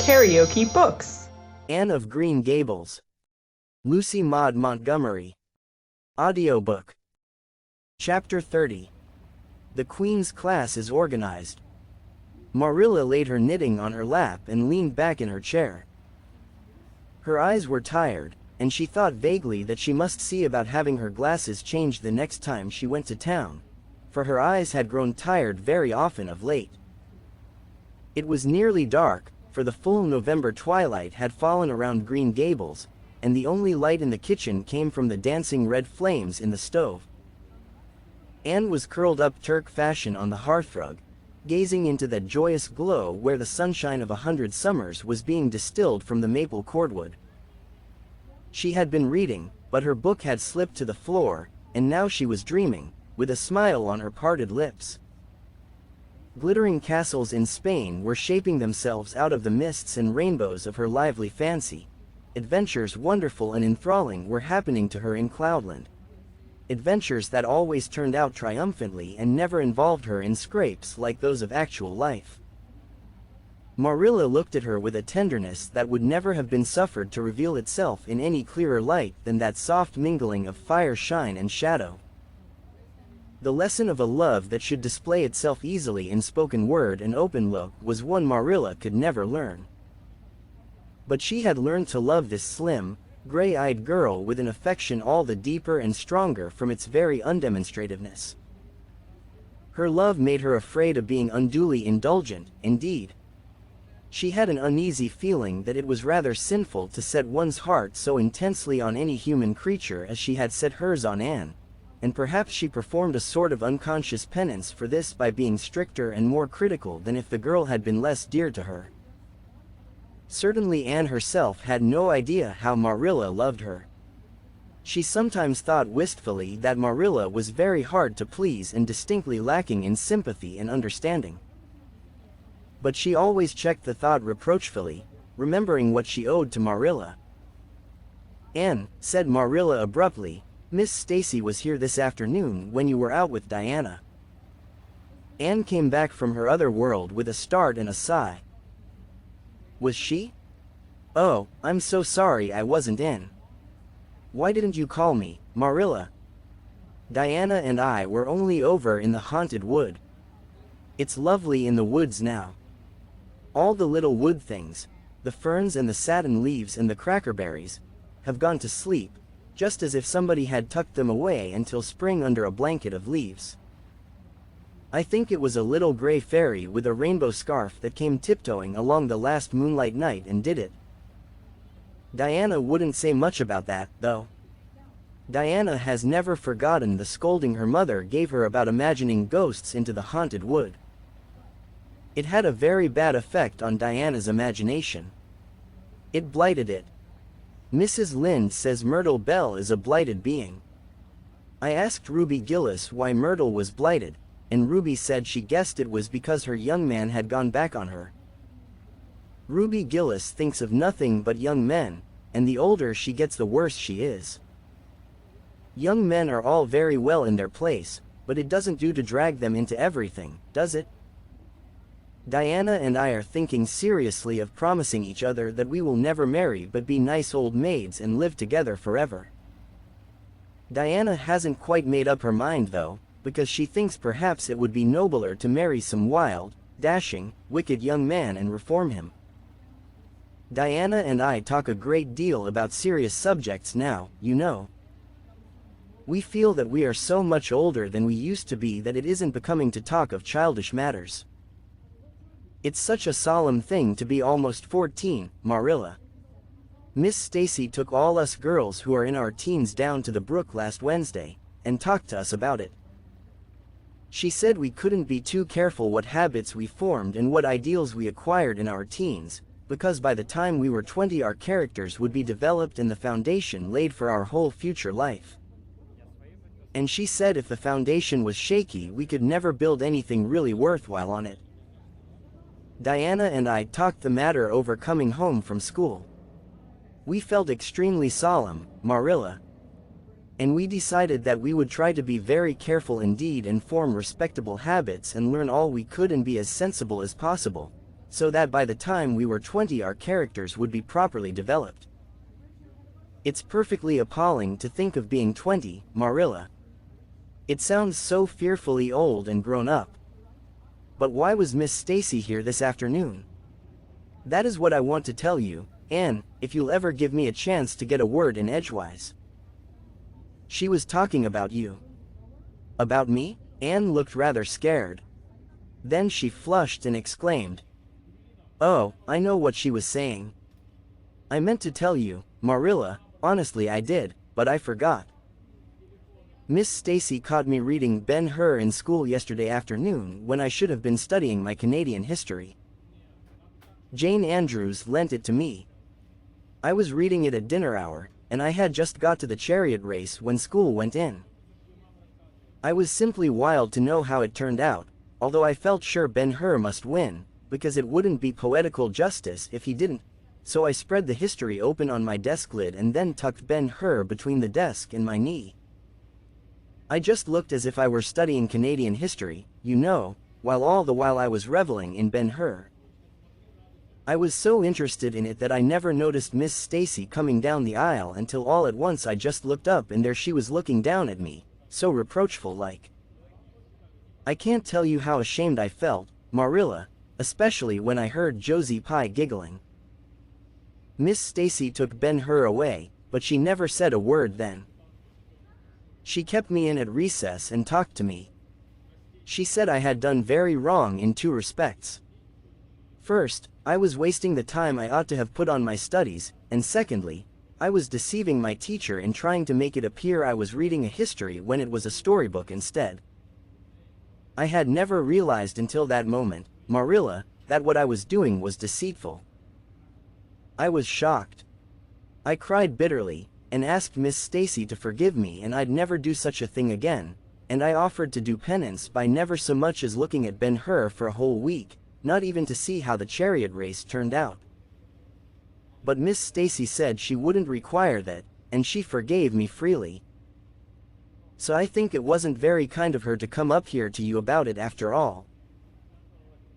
KaraokeBooks. Anne of Green Gables. Lucy Maud Montgomery. Audiobook. Chapter 30. The Queen's class is organized. Marilla laid her knitting on her lap and leaned back in her chair. Her eyes were tired, and she thought vaguely that she must see about having her glasses changed the next time she went to town, for her eyes had grown tired very often of late. It was nearly dark, for the full November twilight had fallen around Green Gables, and the only light in the kitchen came from the dancing red flames in the stove. Anne was curled up Turk fashion on the hearthrug, gazing into that joyous glow where the sunshine of 100 summers was being distilled from the maple cordwood. She had been reading, but her book had slipped to the floor, and now she was dreaming, with a smile on her parted lips. Glittering castles in Spain were shaping themselves out of the mists and rainbows of her lively fancy. Adventures wonderful and enthralling were happening to her in Cloudland. Adventures that always turned out triumphantly and never involved her in scrapes like those of actual life. Marilla looked at her with a tenderness that would never have been suffered to reveal itself in any clearer light than that soft mingling of fire, shine, and shadow. The lesson of a love that should display itself easily in spoken word and open look was one Marilla could never learn. But she had learned to love this slim, gray-eyed girl with an affection all the deeper and stronger from its very undemonstrativeness. Her love made her afraid of being unduly indulgent, indeed. She had an uneasy feeling that it was rather sinful to set one's heart so intensely on any human creature as she had set hers on Anne, and perhaps she performed a sort of unconscious penance for this by being stricter and more critical than if the girl had been less dear to her. Certainly Anne herself had no idea how Marilla loved her. She sometimes thought wistfully that Marilla was very hard to please and distinctly lacking in sympathy and understanding. But she always checked the thought reproachfully, remembering what she owed to Marilla. "Anne," said Marilla abruptly, "Miss Stacy was here this afternoon when you were out with Diana." Anne came back from her other world with a start and a sigh. "Was she? Oh, I'm so sorry I wasn't in. Why didn't you call me, Marilla? Diana and I were only over in the haunted wood. It's lovely in the woods now. All the little wood things, the ferns and the satin leaves and the crackerberries, have gone to sleep, just as if somebody had tucked them away until spring under a blanket of leaves. I think it was a little gray fairy with a rainbow scarf that came tiptoeing along the last moonlight night and did it. Diana wouldn't say much about that, though. Diana has never forgotten the scolding her mother gave her about imagining ghosts into the haunted wood. It had a very bad effect on Diana's imagination. It blighted it. Mrs. Lynde says Myrtle Bell is a blighted being. I asked Ruby Gillis why Myrtle was blighted, and Ruby said she guessed it was because her young man had gone back on her. Ruby Gillis thinks of nothing but young men, and the older she gets the worse she is. Young men are all very well in their place, but it doesn't do to drag them into everything, does it? Diana and I are thinking seriously of promising each other that we will never marry but be nice old maids and live together forever. Diana hasn't quite made up her mind though, because she thinks perhaps it would be nobler to marry some wild, dashing, wicked young man and reform him. Diana and I talk a great deal about serious subjects now, you know. We feel that we are so much older than we used to be that it isn't becoming to talk of childish matters. It's such a solemn thing to be almost 14, Marilla. Miss Stacy took all us girls who are in our teens down to the brook last Wednesday, and talked to us about it. She said we couldn't be too careful what habits we formed and what ideals we acquired in our teens, because by the time we were 20 our characters would be developed and the foundation laid for our whole future life. And she said if the foundation was shaky we could never build anything really worthwhile on it. Diana and I talked the matter over coming home from school. We felt extremely solemn, Marilla. And we decided that we would try to be very careful indeed and form respectable habits and learn all we could and be as sensible as possible, so that by the time we were 20 our characters would be properly developed. It's perfectly appalling to think of being 20, Marilla. It sounds so fearfully old and grown up. But why was Miss Stacy here this afternoon? That is what I want to tell you, Anne, if you'll ever give me a chance to get a word in edgewise. She was talking about you. About me? Anne looked rather scared. Then she flushed and exclaimed, "Oh, I know what she was saying. I meant to tell you, Marilla, honestly I did, but I forgot. Miss Stacy caught me reading Ben-Hur in school yesterday afternoon when I should have been studying my Canadian history. Jane Andrews lent it to me. I was reading it at dinner hour, and I had just got to the chariot race when school went in. I was simply wild to know how it turned out, although I felt sure Ben-Hur must win, because it wouldn't be poetical justice if he didn't, so I spread the history open on my desk lid and then tucked Ben-Hur between the desk and my knee. I just looked as if I were studying Canadian history, you know, while all the while I was reveling in Ben-Hur. I was so interested in it that I never noticed Miss Stacy coming down the aisle until all at once I just looked up and there she was looking down at me, so reproachful-like. I can't tell you how ashamed I felt, Marilla, especially when I heard Josie Pye giggling. Miss Stacy took Ben-Hur away, but she never said a word then. She kept me in at recess and talked to me. She said I had done very wrong in two respects. First, I was wasting the time I ought to have put on my studies, and secondly, I was deceiving my teacher in trying to make it appear I was reading a history when it was a storybook instead. I had never realized until that moment, Marilla, that what I was doing was deceitful. I was shocked. I cried bitterly, and asked Miss Stacy to forgive me and I'd never do such a thing again, and I offered to do penance by never so much as looking at Ben-Hur for a whole week, not even to see how the chariot race turned out. But Miss Stacy said she wouldn't require that, and she forgave me freely. So I think it wasn't very kind of her to come up here to you about it after all.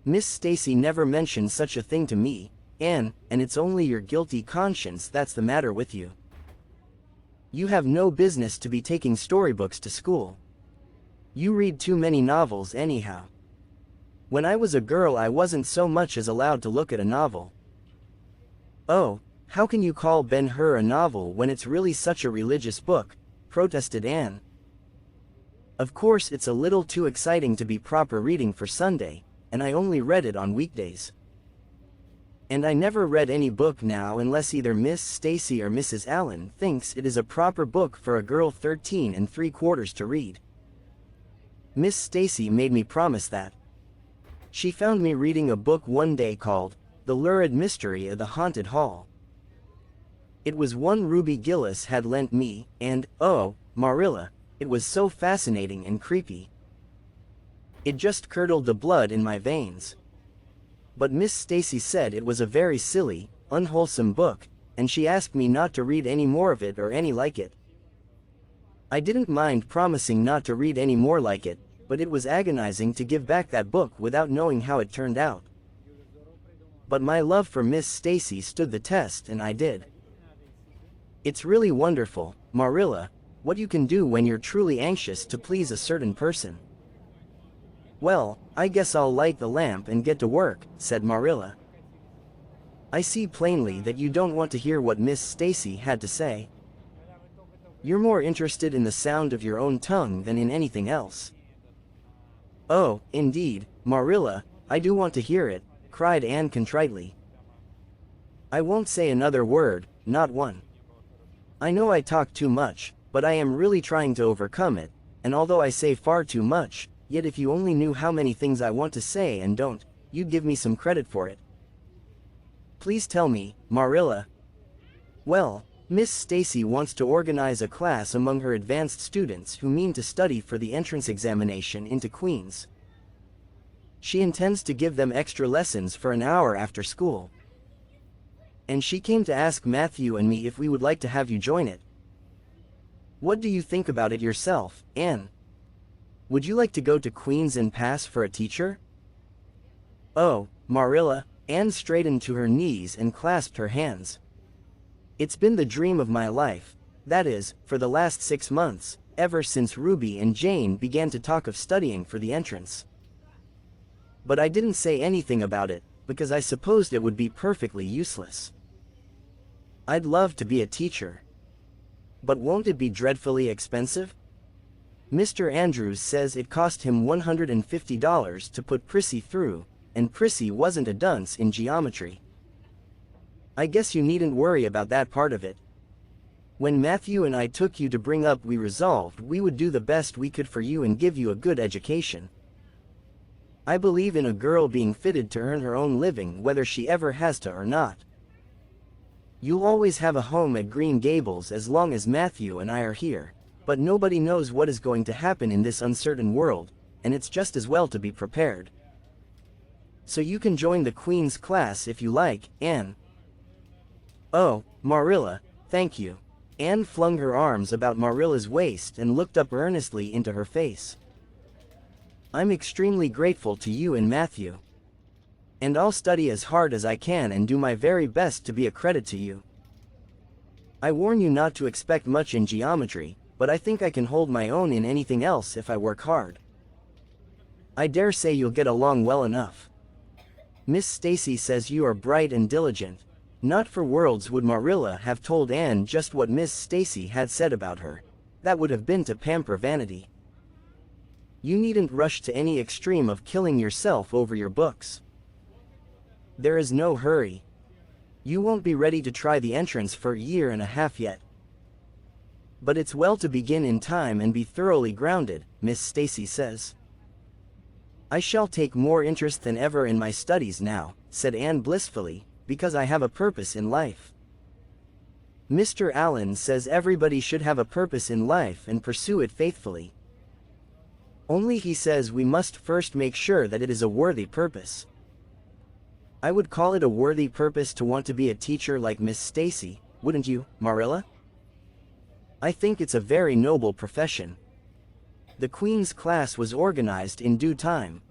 Miss Stacy never mentioned such a thing to me, Anne, and it's only your guilty conscience that's the matter with you. You have no business to be taking storybooks to school. You read too many novels anyhow. When I was a girl I wasn't so much as allowed to look at a novel. Oh, how can you call Ben-Hur a novel when it's really such a religious book, protested Anne. Of course it's a little too exciting to be proper reading for Sunday, and I only read it on weekdays. And I never read any book now unless either Miss Stacy or Mrs. Allen thinks it is a proper book for a girl 13 3/4 to read. Miss Stacy made me promise that. She found me reading a book one day called The Lurid Mystery of the Haunted Hall. It was one Ruby Gillis had lent me, and, oh, Marilla, it was so fascinating and creepy. It just curdled the blood in my veins. But Miss Stacy said it was a very silly, unwholesome book, and she asked me not to read any more of it or any like it. I didn't mind promising not to read any more like it, but it was agonizing to give back that book without knowing how it turned out. But my love for Miss Stacy stood the test and I did. It's really wonderful, Marilla, what you can do when you're truly anxious to please a certain person. Well, I guess I'll light the lamp and get to work, said Marilla. I see plainly that you don't want to hear what Miss Stacy had to say. You're more interested in the sound of your own tongue than in anything else. Oh, indeed, Marilla, I do want to hear it, cried Anne contritely. I won't say another word, not one. I know I talk too much, but I am really trying to overcome it, and although I say far too much, yet if you only knew how many things I want to say and don't, you'd give me some credit for it. Please tell me, Marilla. Well, Miss Stacy wants to organize a class among her advanced students who mean to study for the entrance examination into Queen's. She intends to give them extra lessons for an hour after school. And she came to ask Matthew and me if we would like to have you join it. What do you think about it yourself, Anne? Would you like to go to Queen's and pass for a teacher? Oh, Marilla, Anne straightened to her knees and clasped her hands. It's been the dream of my life, that is, for the last 6 months, ever since Ruby and Jane began to talk of studying for the entrance. But I didn't say anything about it, because I supposed it would be perfectly useless. I'd love to be a teacher. But won't it be dreadfully expensive? Mr. Andrews says it cost him $150 to put Prissy through, and Prissy wasn't a dunce in geometry. I guess you needn't worry about that part of it. When Matthew and I took you to bring up, we resolved we would do the best we could for you and give you a good education. I believe in a girl being fitted to earn her own living whether she ever has to or not. You'll always have a home at Green Gables as long as Matthew and I are here, but nobody knows what is going to happen in this uncertain world, and it's just as well to be prepared. So you can join the Queen's class if you like, Anne. Oh, Marilla, thank you. Anne flung her arms about Marilla's waist and looked up earnestly into her face. I'm extremely grateful to you and Matthew. And I'll study as hard as I can and do my very best to be a credit to you. I warn you not to expect much in geometry, but I think I can hold my own in anything else if I work hard. I dare say you'll get along well enough. Miss Stacy says you are bright and diligent. Not for worlds would Marilla have told Anne just what Miss Stacy had said about her. That would have been to pamper vanity. You needn't rush to any extreme of killing yourself over your books. There is no hurry. You won't be ready to try the entrance for a year and a half yet. But it's well to begin in time and be thoroughly grounded, Miss Stacy says. I shall take more interest than ever in my studies now, said Anne blissfully, because I have a purpose in life. Mr. Allen says everybody should have a purpose in life and pursue it faithfully. Only he says we must first make sure that it is a worthy purpose. I would call it a worthy purpose to want to be a teacher like Miss Stacy, wouldn't you, Marilla? I think it's a very noble profession. The Queen's class was organized in due time.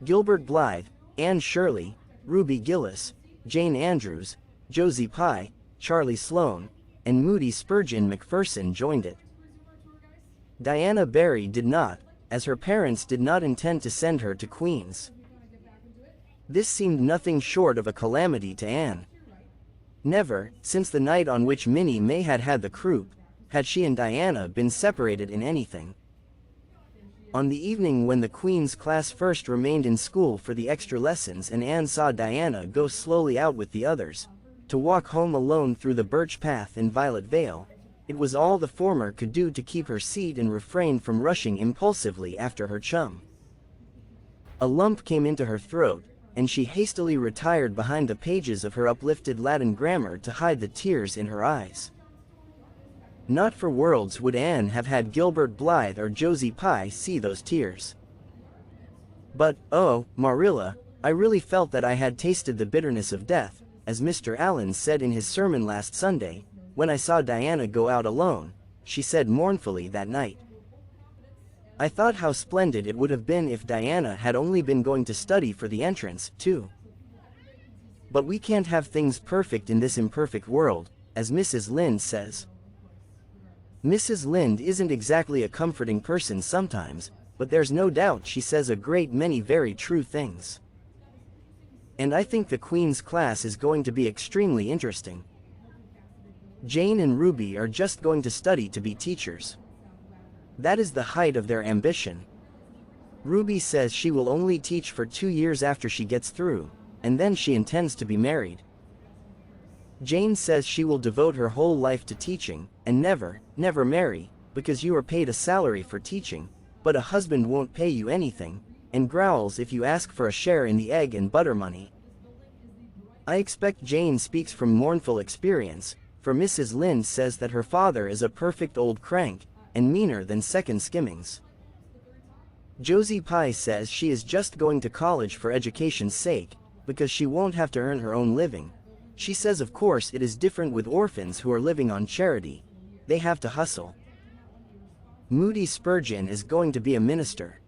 Gilbert Blythe, Anne Shirley, Ruby Gillis, Jane Andrews, Josie Pye, Charlie Sloane, and Moody Spurgeon McPherson joined it. Diana Barry did not, as her parents did not intend to send her to Queen's. This seemed nothing short of a calamity to Anne. Never, since the night on which Minnie May had had the croup, had she and Diana been separated in anything. On the evening when the Queen's class first remained in school for the extra lessons and Anne saw Diana go slowly out with the others, to walk home alone through the birch path in Violet Vale, it was all the former could do to keep her seat and refrain from rushing impulsively after her chum. A lump came into her throat, and she hastily retired behind the pages of her uplifted Latin grammar to hide the tears in her eyes. Not for worlds would Anne have had Gilbert Blythe or Josie Pye see those tears. But, oh, Marilla, I really felt that I had tasted the bitterness of death, as Mr. Allen said in his sermon last Sunday, when I saw Diana go out alone, she said mournfully that night. I thought how splendid it would have been if Diana had only been going to study for the entrance, too. But we can't have things perfect in this imperfect world, as Mrs. Lynde says. Mrs. Lynde isn't exactly a comforting person sometimes, but there's no doubt she says a great many very true things. And I think the Queen's class is going to be extremely interesting. Jane and Ruby are just going to study to be teachers. That is the height of their ambition. Ruby says she will only teach for 2 years after she gets through, and then she intends to be married. Jane says she will devote her whole life to teaching, and never marry, because you are paid a salary for teaching, but a husband won't pay you anything, and growls if you ask for a share in the egg and butter money. I expect Jane speaks from mournful experience, for Mrs. Lynde says that her father is a perfect old crank, and meaner than second skimmings. Josie Pye says she is just going to college for education's sake, because she won't have to earn her own living. She says of course it is different with orphans who are living on charity. They have to hustle. Moody Spurgeon is going to be a minister.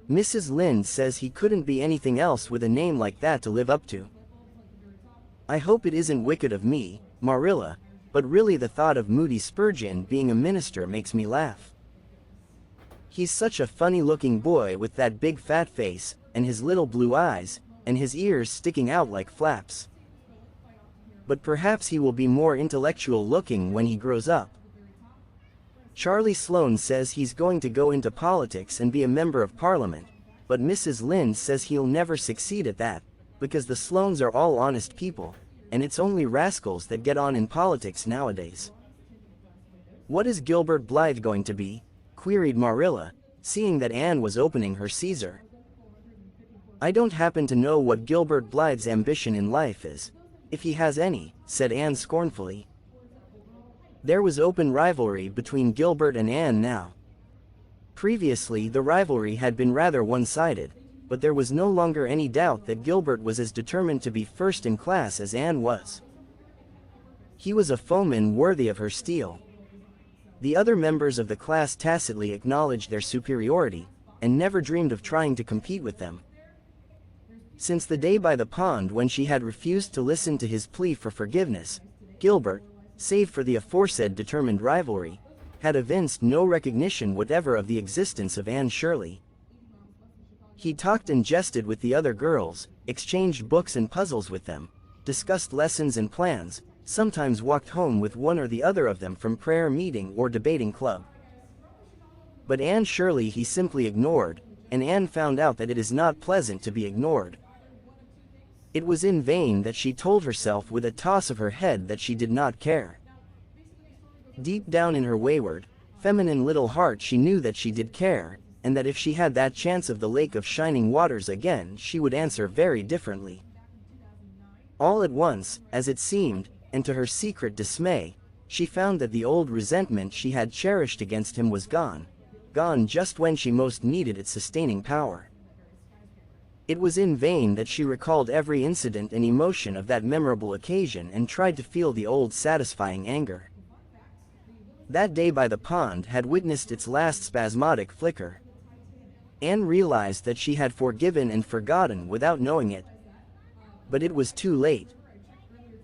Mrs. Lynde says he couldn't be anything else with a name like that to live up to. I hope it isn't wicked of me, Marilla, but really the thought of Moody Spurgeon being a minister makes me laugh. He's such a funny-looking boy with that big fat face, and his little blue eyes, and his ears sticking out like flaps. But perhaps he will be more intellectual-looking when he grows up. Charlie Sloane says he's going to go into politics and be a member of Parliament, but Mrs. Lynde says he'll never succeed at that, because the Sloanes are all honest people, and it's only rascals that get on in politics nowadays. What is Gilbert Blythe going to be? Queried Marilla, seeing that Anne was opening her Caesar. I don't happen to know what Gilbert Blythe's ambition in life is, if he has any, said Anne scornfully. There was open rivalry between Gilbert and Anne now. Previously the rivalry had been rather one-sided, but there was no longer any doubt that Gilbert was as determined to be first in class as Anne was. He was a foeman worthy of her steel. The other members of the class tacitly acknowledged their superiority, and never dreamed of trying to compete with them. Since the day by the pond when she had refused to listen to his plea for forgiveness, Gilbert, save for the aforesaid determined rivalry, had evinced no recognition whatever of the existence of Anne Shirley. He talked and jested with the other girls, exchanged books and puzzles with them, discussed lessons and plans, sometimes walked home with one or the other of them from prayer meeting or debating club. But Anne Shirley he simply ignored, and Anne found out that it is not pleasant to be ignored. It was in vain that she told herself with a toss of her head that she did not care. Deep down in her wayward, feminine little heart she knew that she did care, and that if she had that chance of the Lake of Shining Waters again she would answer very differently. All at once, as it seemed, and to her secret dismay, she found that the old resentment she had cherished against him was gone just when she most needed its sustaining power. It was in vain that she recalled every incident and emotion of that memorable occasion and tried to feel the old satisfying anger. That day by the pond had witnessed its last spasmodic flicker. Anne realized that she had forgiven and forgotten without knowing it. But it was too late.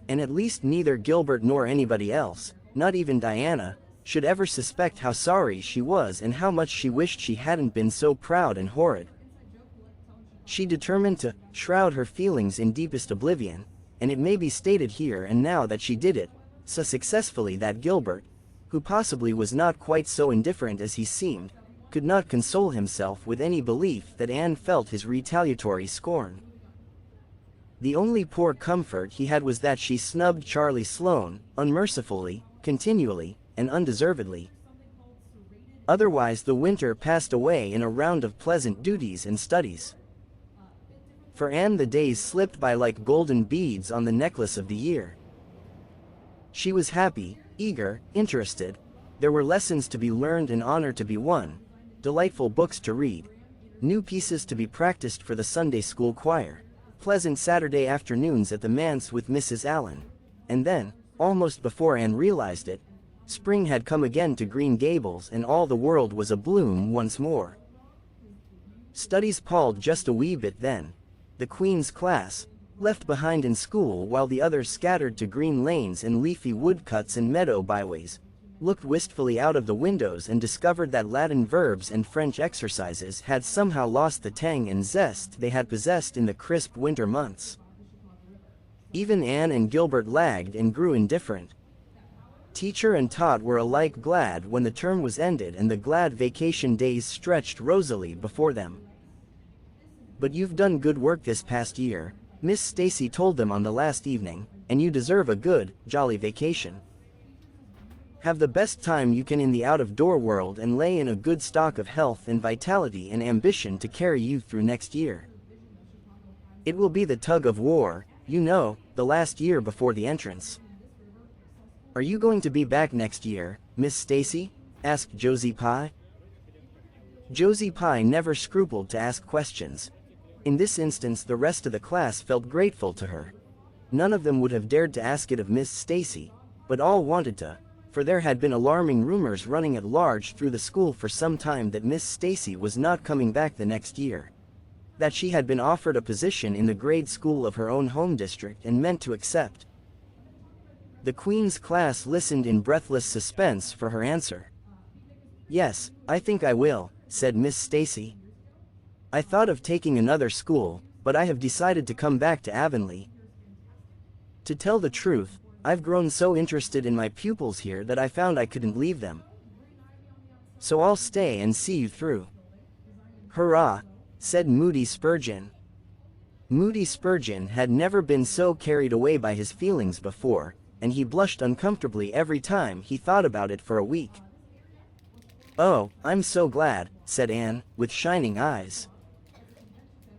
And at least neither Gilbert nor anybody else, not even Diana, should ever suspect how sorry she was and how much she wished she hadn't been so proud and horrid. She determined to shroud her feelings in deepest oblivion, and it may be stated here and now that she did it so successfully that Gilbert, who possibly was not quite so indifferent as he seemed, could not console himself with any belief that Anne felt his retaliatory scorn. The only poor comfort he had was that she snubbed Charlie Sloane, unmercifully, continually, and undeservedly. Otherwise the winter passed away in a round of pleasant duties and studies. For Anne the days slipped by like golden beads on the necklace of the year. She was happy, eager, interested. There were lessons to be learned and honor to be won, delightful books to read, new pieces to be practiced for the Sunday school choir, pleasant Saturday afternoons at the manse with Mrs. Allen. And then, almost before Anne realized it, spring had come again to Green Gables and all the world was abloom once more. Studies palled just a wee bit then. The Queen's class, left behind in school while the others scattered to green lanes and leafy woodcuts and meadow byways, looked wistfully out of the windows and discovered that Latin verbs and French exercises had somehow lost the tang and zest they had possessed in the crisp winter months. Even Anne and Gilbert lagged and grew indifferent. Teacher and taught were alike glad when the term was ended and the glad vacation days stretched rosily before them. "But you've done good work this past year," Miss Stacy told them on the last evening, "and you deserve a good, jolly vacation. Have the best time you can in the out-of-door world and lay in a good stock of health and vitality and ambition to carry you through next year. It will be the tug of war, you know, the last year before the entrance." "Are you going to be back next year, Miss Stacy?" asked Josie Pye. Josie Pye never scrupled to ask questions. In this instance the rest of the class felt grateful to her. None of them would have dared to ask it of Miss Stacy, but all wanted to for there had been alarming rumors running at large through the school for some time that Miss Stacy was not coming back the next year. That she had been offered a position in the grade school of her own home district and meant to accept. The Queen's class listened in breathless suspense for her answer. "Yes, I think I will," said Miss Stacy. "I thought of taking another school, but I have decided to come back to Avonlea. To tell the truth, I've grown so interested in my pupils here that I found I couldn't leave them. So I'll stay and see you through." "Hurrah," said Moody Spurgeon. Moody Spurgeon had never been so carried away by his feelings before, and he blushed uncomfortably every time he thought about it for a week. "Oh, I'm so glad," said Anne, with shining eyes.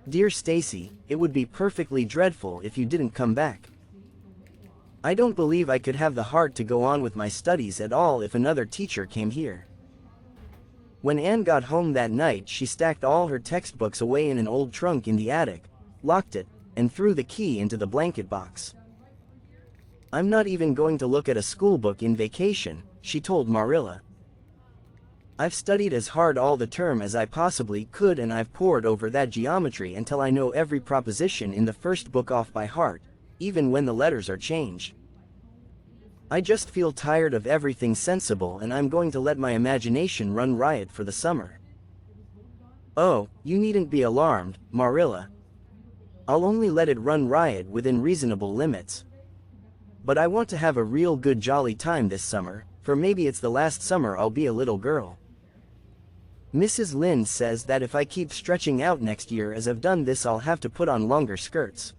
"Dear Stacy, it would be perfectly dreadful if you didn't come back. I don't believe I could have the heart to go on with my studies at all if another teacher came here." When Anne got home that night, she stacked all her textbooks away in an old trunk in the attic, locked it, and threw the key into the blanket box. "I'm not even going to look at a school book in vacation," she told Marilla. "I've studied as hard all the term as I possibly could, and I've pored over that geometry until I know every proposition in the first book off by heart, even when the letters are changed. I just feel tired of everything sensible, and I'm going to let my imagination run riot for the summer." "Oh, you needn't be alarmed, Marilla. I'll only let it run riot within reasonable limits. But I want to have a real good jolly time this summer, for maybe it's the last summer I'll be a little girl. Mrs. Lynde says that if I keep stretching out next year as I've done this, I'll have to put on longer skirts.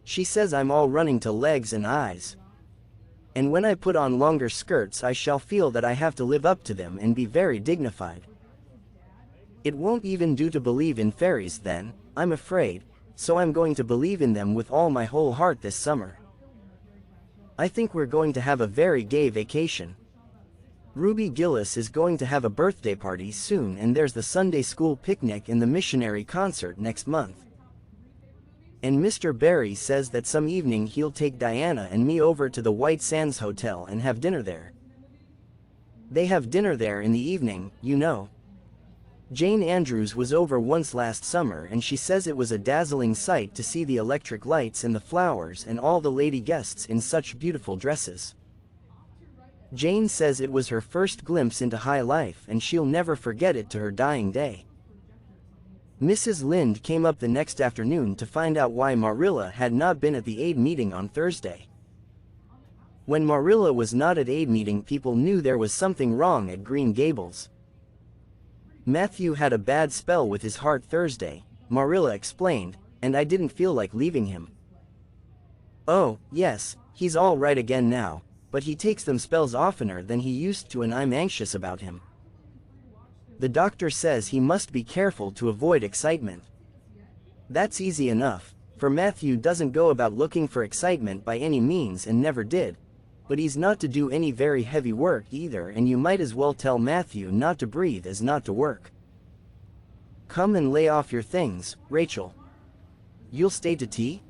She says I'm all running to legs and eyes. And when I put on longer skirts, I shall feel that I have to live up to them and be very dignified. It won't even do to believe in fairies then, I'm afraid, so I'm going to believe in them with all my whole heart this summer. I think we're going to have a very gay vacation. Ruby Gillis is going to have a birthday party soon, and there's the Sunday school picnic and the missionary concert next month. And Mr. Barry says that some evening he'll take Diana and me over to the White Sands Hotel and have dinner there. They have dinner there in the evening, you know. Jane Andrews was over once last summer, and she says it was a dazzling sight to see the electric lights and the flowers and all the lady guests in such beautiful dresses. Jane says it was her first glimpse into high life, and she'll never forget it to her dying day. Mrs. Lynde came up the next afternoon to find out why Marilla had not been at the aid meeting on Thursday. When Marilla was not at aid meeting, people knew there was something wrong at Green Gables. Matthew had a bad spell with his heart Thursday, Marilla explained, and I didn't feel like leaving him. Oh, yes, he's all right again now, but he takes them spells oftener than he used to, and I'm anxious about him. The doctor says he must be careful to avoid excitement. That's easy enough, for Matthew doesn't go about looking for excitement by any means and never did, but he's not to do any very heavy work either, and you might as well tell Matthew not to breathe as not to work. Come and lay off your things, Rachel. You'll stay to tea?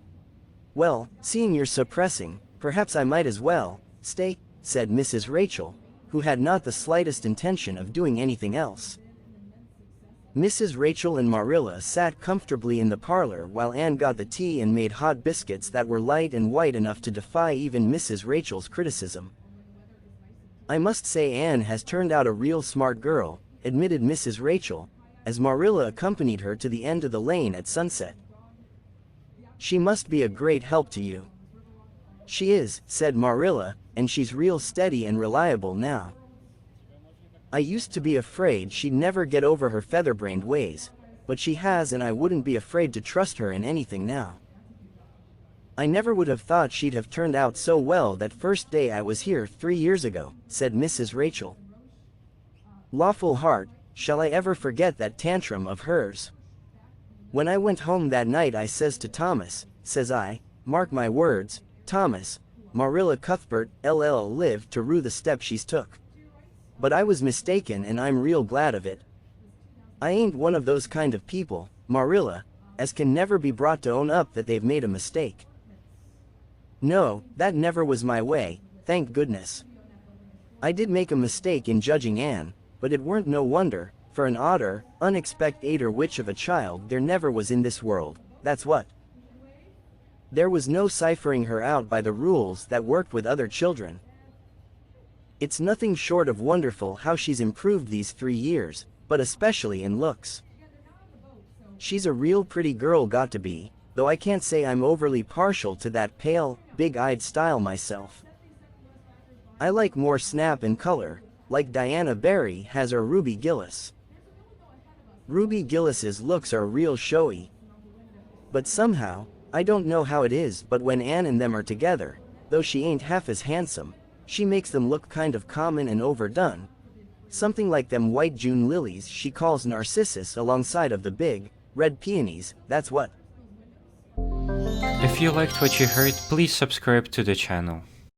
Well, seeing you're suppressing, perhaps I might as well stay, said Mrs. Rachel, who had not the slightest intention of doing anything else. Mrs. Rachel and Marilla sat comfortably in the parlor while Anne got the tea and made hot biscuits that were light and white enough to defy even Mrs. Rachel's criticism. I must say Anne has turned out a real smart girl, admitted Mrs. Rachel, as Marilla accompanied her to the end of the lane at sunset. She must be a great help to you. She is, said Marilla, and she's real steady and reliable now. I used to be afraid she'd never get over her featherbrained ways, but she has, and I wouldn't be afraid to trust her in anything now. I never would have thought she'd have turned out so well that first day I was here 3 years ago, said Mrs. Rachel. Lawful heart, shall I ever forget that tantrum of hers? When I went home that night I says to Thomas, says I, mark my words, Thomas, Marilla Cuthbert, LL lived to rue the step she's took. But I was mistaken, and I'm real glad of it. I ain't one of those kind of people, Marilla, as can never be brought to own up that they've made a mistake. No, that never was my way, thank goodness. I did make a mistake in judging Anne, but it weren't no wonder, for an odder, unexpectader witch of a child there never was in this world, that's what. There was no ciphering her out by the rules that worked with other children. It's nothing short of wonderful how she's improved these 3 years, but especially in looks. She's a real pretty girl got to be, though I can't say I'm overly partial to that pale, big-eyed style myself. I like more snap and color, like Diana Barry has or Ruby Gillis. Ruby Gillis's looks are real showy. But somehow, I don't know how it is, but when Anne and them are together, though she ain't half as handsome, she makes them look kind of common and overdone. Something like them white June lilies she calls narcissus alongside of the big, red peonies, that's what. If you liked what you heard, please subscribe to the channel.